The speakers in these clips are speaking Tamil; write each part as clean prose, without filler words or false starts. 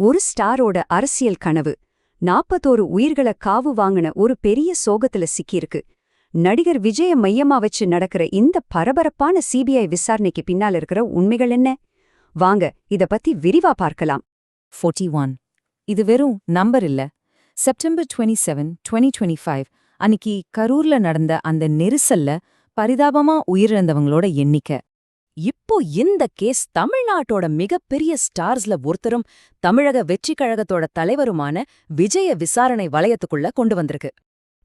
ஒரு ஸ்டாரோட அரசியல் கனவு 41 உயிர்களை காவு வாங்கின ஒரு பெரிய சோகத்துல சிக்கியிருக்கு. நடிகர் விஜய மையமா வச்சு நடக்கிற இந்த பரபரப்பான சிபிஐ விசாரணைக்கு பின்னால் இருக்கிற உண்மைகள் என்ன? வாங்க இத பத்தி விரிவா பார்க்கலாம். 41 இது வெறும் நம்பர் இல்ல. செப்டம்பர் 27, 2025 அன்னிக்கு கரூர்ல நடந்த அந்த நெரிசல்ல பரிதாபமா உயிரிழந்தவங்களோட எண்ணிக்கை. இப்போ இந்த கேஸ் தமிழ்நாட்டோட மிகப்பெரிய ஸ்டார்ஸ்ல ஒருத்தரும் தமிழக வெற்றி கழகத்தோட தலைவருமான விஜய விசாரணை வளையத்துக்குள்ள கொண்டு வந்திருக்கு.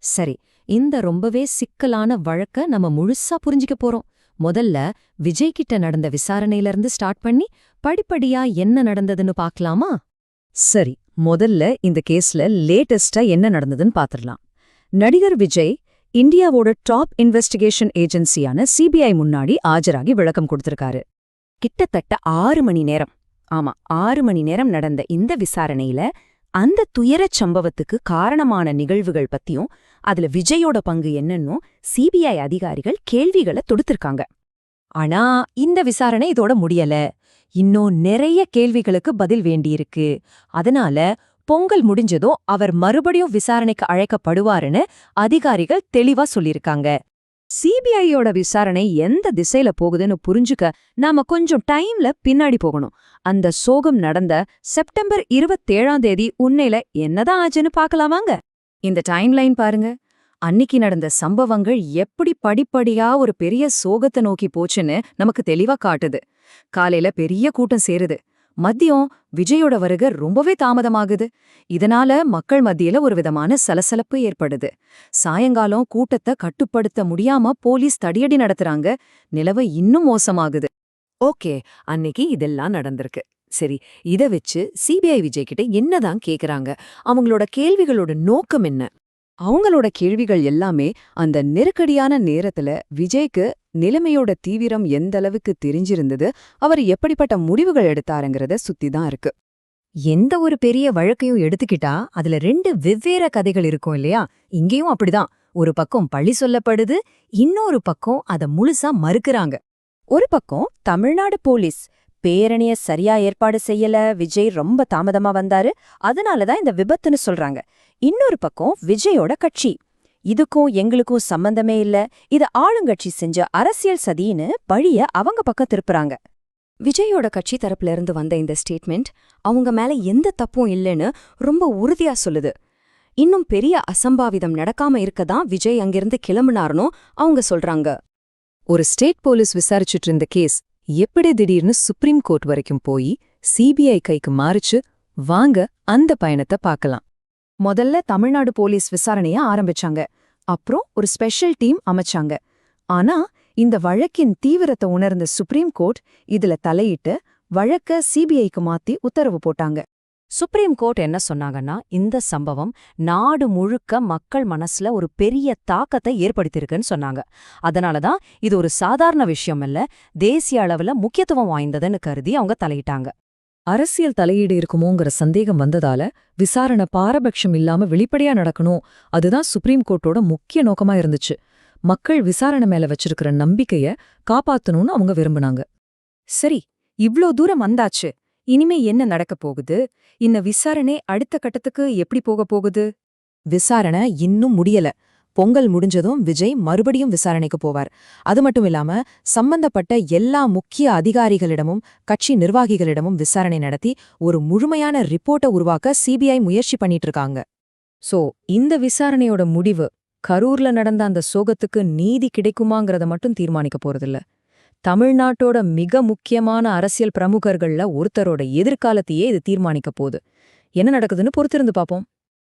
சரி, இந்த ரொம்பவே சிக்கலான வழக்க நம்ம முழுசா புரிஞ்சுக்க போறோம். முதல்ல விஜய் கிட்ட நடந்த விசாரணையிலிருந்து ஸ்டார்ட் பண்ணி படிப்படியா என்ன நடந்ததுன்னு பார்க்கலாமா? சரி, முதல்ல இந்த கேஸ்ல லேட்டஸ்டா என்ன நடந்ததுன்னு பாத்திரலாம். நடிகர் விஜய் இந்தியாவோட டாப் இன்வெஸ்டிகேஷன் ஏஜென்சியான சிபிஐ முன்னாடி ஆஜராகி விளக்கம் கொடுத்திருக்காரு. கிட்டத்தட்ட 6 மணி நேரம், ஆமா 6 மணி நேரம் நடந்த இந்த விசாரணையில அந்த துயரச் சம்பவத்துக்கு காரணமான நிகழ்வுகள் பத்தியும் அதுல விஜயோட பங்கு என்னன்னும் சிபிஐ அதிகாரிகள் கேள்விகளை தொடுத்திருக்காங்க. ஆனா இந்த விசாரணை இதோட முடியல. இன்னும் நிறைய கேள்விகளுக்கு பதில் வேண்டியிருக்கு. அதனால பொங்கல் முடிஞ்சதோ அவர் மறுபடியும் விசாரணைக்கு அழைக்கப்படுவாருன்னு அதிகாரிகள் தெளிவா சொல்லியிருக்காங்க. சிபிஐயோட விசாரணை எந்த திசையில போகுதுன்னு புரிஞ்சுக்க நாம கொஞ்சம் டைம்ல பின்னாடி போகணும். அந்த சோகம் நடந்த செப்டம்பர் 27 உண்மையில என்னதான் ஆச்சுன்னு பார்க்கலாமாங்க. இந்த டைம்லைன் பாருங்க. அன்னிக்கு நடந்த சம்பவங்கள் எப்படி படிப்படியா ஒரு பெரிய சோகத்தை நோக்கி போச்சுன்னு நமக்கு தெளிவா காட்டுது. காலையில பெரிய கூட்டம் சேருது. மதியம் விஜயோட வருகை ரொம்பவே தாமதமாகுது. இதனால மக்கள் மத்தியில ஒரு விதமான சலசலப்பு ஏற்படுது. சாயங்காலம் கூட்டத்தை கட்டுப்படுத்த முடியாம போலீஸ் தடியடி நடத்துறாங்க. நிலவை இன்னும் மோசமாகுது. ஓகே, அன்னைக்கு இதெல்லாம் நடந்திருக்கு. சரி, இத வச்சு சிபிஐ விஜய் கிட்ட என்னதான் கேக்குறாங்க? அவங்களோட கேள்விகளோட நோக்கம் என்ன? அவங்களோட கேள்விகள் எல்லாமே அந்த நெருக்கடியான நேரத்துல விஜய்க்கு நிலைமையோட தீவிரம் எந்த அளவுக்கு தெரிஞ்சிருந்தது, அவர் எப்படிப்பட்ட முடிவுகள் எடுத்தாருங்கிறத சுத்திதான் இருக்கு. எந்த ஒரு பெரிய வழக்கையும் எடுத்துக்கிட்டா அதுல 2 வெவ்வேறு கதைகள் இருக்கும் இல்லையா? இங்கேயும் அப்படிதான். ஒரு பக்கம் பழி சொல்லப்படுது, இன்னொரு பக்கம் அத முழுசா மறுக்கிறாங்க. ஒரு பக்கம் தமிழ்நாடு போலீஸ் பேரணிய சரியா ஏற்பாடு செய்யல, விஜய் ரொம்ப தாமதமா வந்தாரு, அதனாலதான் இந்த விபத்துன்னு சொல்றாங்க. இன்னொரு பக்கம் விஜயோட கட்சி, இதுக்கும் எங்களுக்கும் சம்பந்தமே இல்ல, இது ஆளுங்கட்சி செஞ்ச அரசியல் சதின்னு பழிய அவங்க பக்கம் திருப்புறாங்க. விஜயோட கட்சி தரப்புல இருந்து வந்த இந்த ஸ்டேட்மெண்ட் அவங்க மேல எந்த தப்பும் இல்லைன்னு ரொம்ப உறுதியா சொல்லுது. இன்னும் பெரிய அசம்பாவிதம் நடக்காம இருக்கதான் விஜய் அங்கிருந்து கிளம்புனாருன்னு அவங்க சொல்றாங்க. ஒரு ஸ்டேட் போலீஸ் விசாரிச்சுட்டு இருந்த கேஸ் எப்படி திடீர்னு சுப்ரீம் கோர்ட் வரைக்கும் போய் சிபிஐ கைக்கு மாறிச்சு? வாங்க அந்த பயணத்தை பார்க்கலாம். முதல்ல தமிழ்நாடு போலீஸ் விசாரணைய ஆரம்பிச்சாங்க. அப்புறம் ஒரு ஸ்பெஷல் டீம் அமைச்சாங்க. ஆனா இந்த வழக்கின் தீவிரத்தை உணர்ந்த சுப்ரீம் கோர்ட் இதுல தலையிட்டு வழக்க சிபிஐக்கு மாத்தி உத்தரவு போட்டாங்க. சுப்ரீம் கோர்ட் என்ன சொன்னாங்கன்னா, இந்த சம்பவம் நாடு முழுக்க மக்கள் மனசுல ஒரு பெரிய தாக்கத்தை ஏற்படுத்தியிருக்குன்னு சொன்னாங்க. அதனாலதான் இது ஒரு சாதாரண விஷயம் இல்ல, தேசிய அளவுல முக்கியத்துவம் வாய்ந்ததுன்னு கருதி அவங்க தலையிட்டாங்க. அரசியல் தலையீடு இருக்குமோங்கிற சந்தேகம் வந்ததால விசாரணை பாரபட்சம் இல்லாம வெளிப்படையா நடக்கணும், அதுதான் சுப்ரீம் கோர்ட்டோட முக்கிய நோக்கமா இருந்துச்சு. மக்கள் விசாரணை மேல வச்சிருக்கிற நம்பிக்கைய காப்பாத்தணும்னு அவங்க விரும்புனாங்க. சரி, இவ்ளோ தூரம் வந்தாச்சு, இனிமே என்ன நடக்கப் போகுது? இந்த விசாரணை அடுத்த கட்டத்துக்கு எப்படி போகப் போகுது? விசாரணை இன்னும் முடியல. பொங்கல் முடிஞ்சதும் விஜய் மறுபடியும் விசாரணைக்கு போவார். அது மட்டும் இல்லாம சம்பந்தப்பட்ட எல்லா முக்கிய அதிகாரிகளிடமும் கட்சி நிர்வாகிகளிடமும் விசாரணை நடத்தி ஒரு முழுமையான ரிப்போர்ட்டை உருவாக்க சிபிஐ முயற்சி பண்ணிட்டு இருக்காங்க. சோ இந்த விசாரணையோட முடிவு கரூர்ல நடந்த அந்த சோகத்துக்கு நீதி கிடைக்குமாங்கிறத மட்டும் தீர்மானிக்க போறதில்ல, தமிழ்நாட்டோட மிக முக்கியமான அரசியல் பிரமுகர்கள்ல ஒருத்தரோட எதிர்காலத்தையே இது தீர்மானிக்க போகுது. என்ன நடக்குதுன்னு பொறுத்திருந்து பாப்போம்.